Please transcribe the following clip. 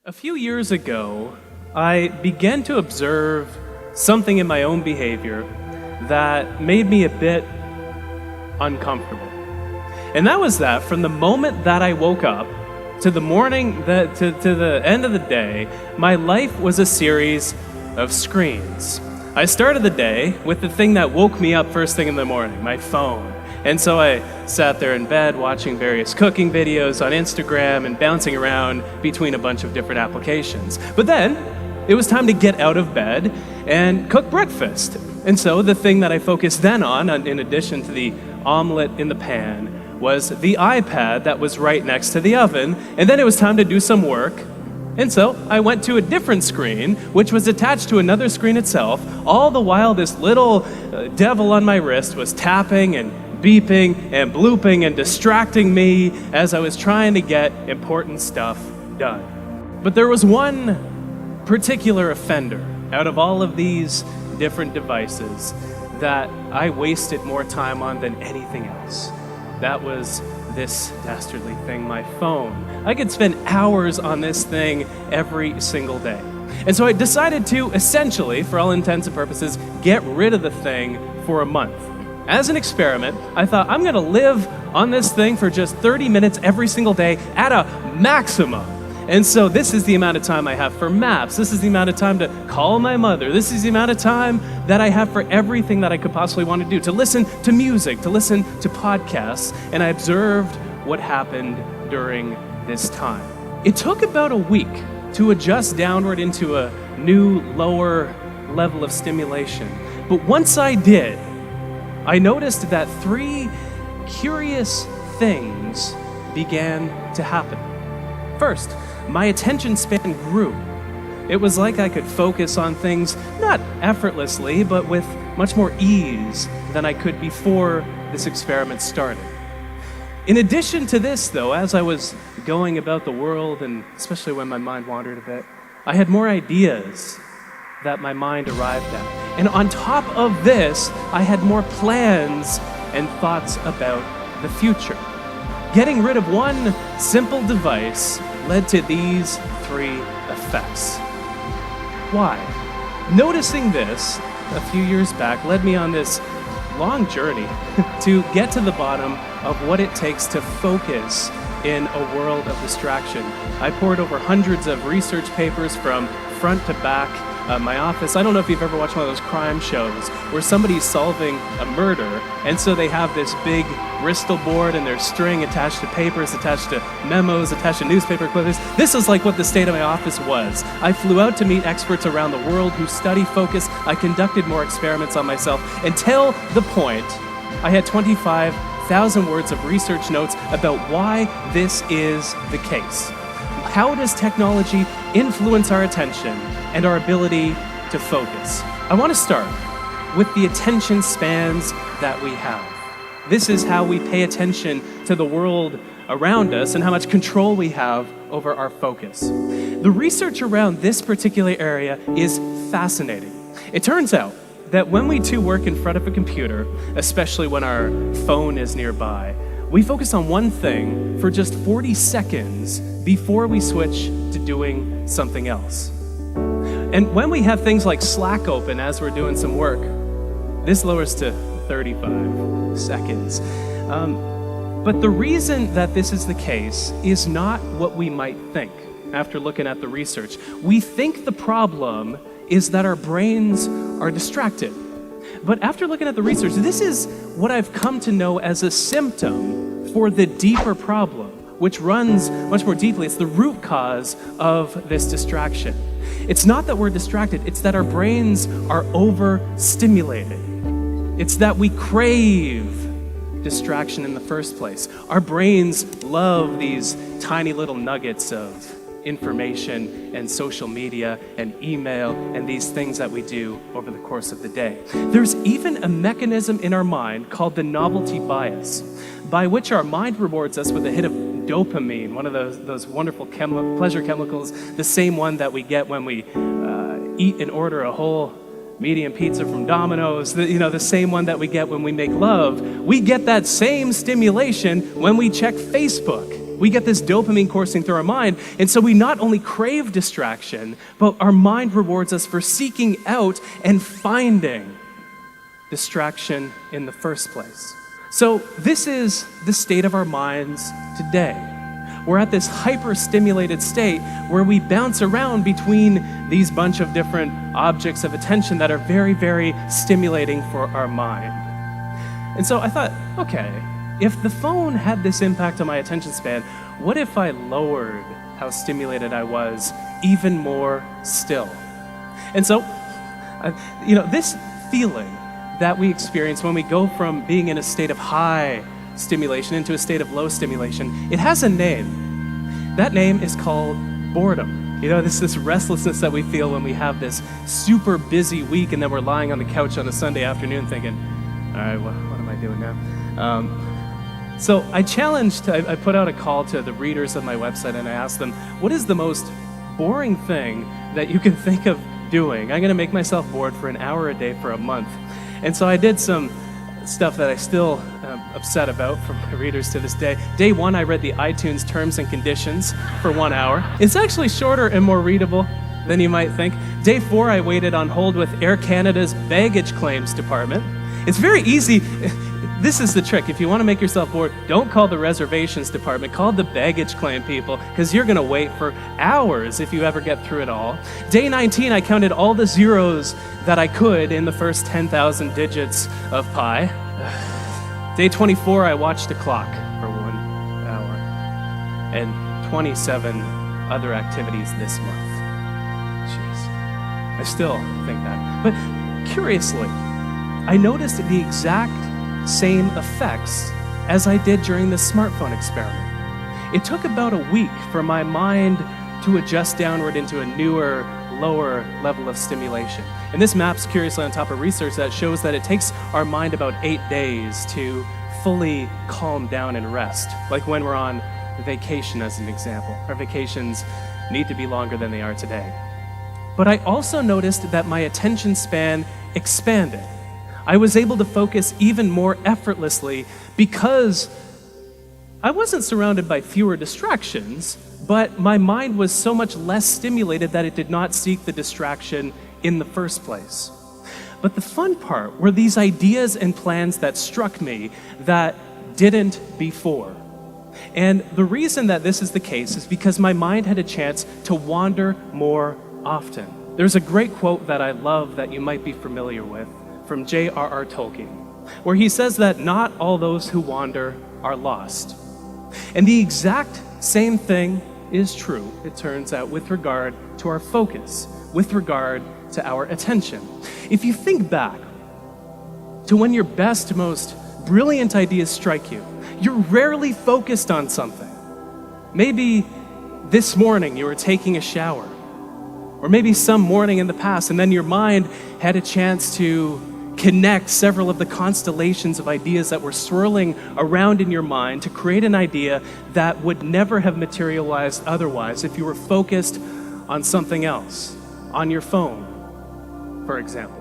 A few years ago, I began to observe something in my own behavior that made me a bit uncomfortable. And that was that from the moment that I woke up to the morning, to the end of the day, my life was a series of screens. I started the day with the thing that woke me up first thing in the morning, my phone. And so I sat there in bed watching various cooking videos on Instagram and bouncing around between a bunch of different applications. But then it was time to get out of bed and cook breakfast. And so the thing that I focused then on, in addition to the omelet in the pan, was the iPad that was right next to the oven. And then it was time to do some work. And so I went to a different screen, which was attached to another screen itself. All the while, this little devil on my wrist was tapping and beeping and blooping and distracting me as I was trying to get important stuff done. But there was one particular offender out of all of these different devices that I wasted more time on than anything else. That was this dastardly thing, my phone. I could spend hours on this thing every single day. And so I decided to essentially, for all intents and purposes, get rid of the thing for a month. As an experiment, I thought I'm gonna live on this thing for just 30 minutes every single day at a maximum. And so this is the amount of time I have for maps. This is the amount of time to call my mother. This is the amount of time that I have for everything that I could possibly want to do, to listen to music, to listen to podcasts. And I observed what happened during this time. It took about a week to adjust downward into a new, lower level of stimulation. But once I did, I noticed that three curious things began to happen. First, my attention span grew. It was like I could focus on things not effortlessly, but with much more ease than I could before this experiment started. In addition to this, though, as I was going about the world, and especially when my mind wandered a bit, I had more ideas that my mind arrived at. And on top of this, I had more plans and thoughts about the future. Getting rid of one simple device led to these three effects. Why? Noticing this a few years back led me on this long journey to get to the bottom of what it takes to focus in a world of distraction. I poured over hundreds of research papers from front to back. My office, I don't know if you've ever watched one of those crime shows where somebody's solving a murder, and so they have this big Bristol board and there's string attached to papers, attached to memos, attached to newspaper clippings. This is like what the state of my office was. I flew out to meet experts around the world who study focus. I conducted more experiments on myself until the point I had 25,000 words of research notes about why this is the case. How does technology influence our attention and our ability to focus? I want to start with the attention spans that we have. This is how we pay attention to the world around us and how much control we have over our focus. The research around this particular area is fascinating. It turns out that when we two work in front of a computer, especially when our phone is nearby, we focus on one thing for just 40 seconds before we switch to doing something else. And when we have things like Slack open as we're doing some work, this lowers to 35 seconds. But the reason that this is the case is not what we might think after looking at the research. We think the problem is that our brains are distracted. But after looking at the research, this is what I've come to know as a symptom for the deeper problem, which runs much more deeply. It's the root cause of this distraction. It's not that we're distracted, it's that our brains are overstimulated. It's that we crave distraction in the first place. Our brains love these tiny little nuggets of information and social media and email and these things that we do over the course of the day. There's even a mechanism in our mind called the novelty bias, by which our mind rewards us with a hit of dopamine, one of those wonderful pleasure chemicals, the same one that we get when we eat and order a whole medium pizza from Domino's, the same one that we get when we make love. We get that same stimulation when we check Facebook. We get this dopamine coursing through our mind, and so we not only crave distraction, but our mind rewards us for seeking out and finding distraction in the first place. So this is the state of our minds today. We're at this hyper-stimulated state where we bounce around between these bunch of different objects of attention that are very, very stimulating for our mind. And so I thought, okay, if the phone had this impact on my attention span, what if I lowered how stimulated I was even more still? And so, this feeling that we experience when we go from being in a state of high stimulation into a state of low stimulation, it has a name. That name is called boredom. This restlessness that we feel when we have this super busy week and then we're lying on the couch on a Sunday afternoon thinking, all right, what am I doing now? So I put out a call to the readers of my website and I asked them, what is the most boring thing that you can think of doing? I'm gonna make myself bored for an hour a day for a month. And so I did some stuff that I still am upset about from my readers to this day. Day 1, I read the iTunes terms and conditions for 1 hour. It's actually shorter and more readable than you might think. Day 4, I waited on hold with Air Canada's baggage claims department. It's very easy. This is the trick. If you want to make yourself bored, don't call the reservations department. Call the baggage claim people, because you're going to wait for hours if you ever get through it all. Day 19, I counted all the zeros that I could in the first 10,000 digits of pi. Day 24, I watched a clock for 1 hour. And 27 other activities this month. Jeez. I still think that. But curiously, I noticed the exact same effects as I did during the smartphone experiment. It took about a week for my mind to adjust downward into a newer, lower level of stimulation. And this maps curiously on top of research that shows that it takes our mind about 8 days to fully calm down and rest, like when we're on vacation as an example. Our vacations need to be longer than they are today. But I also noticed that my attention span expanded. I was able to focus even more effortlessly because I wasn't surrounded by fewer distractions, but my mind was so much less stimulated that it did not seek the distraction in the first place. But the fun part were these ideas and plans that struck me that didn't before. And the reason that this is the case is because my mind had a chance to wander more often. There's a great quote that I love that you might be familiar with from J.R.R. Tolkien, where he says that not all those who wander are lost. And the exact same thing is true, it turns out, with regard to our focus, with regard to our attention. If you think back to when your best, most brilliant ideas strike you, you're rarely focused on something. Maybe this morning you were taking a shower, or maybe some morning in the past, and then your mind had a chance to connect several of the constellations of ideas that were swirling around in your mind to create an idea that would never have materialized otherwise if you were focused on something else, on your phone, for example.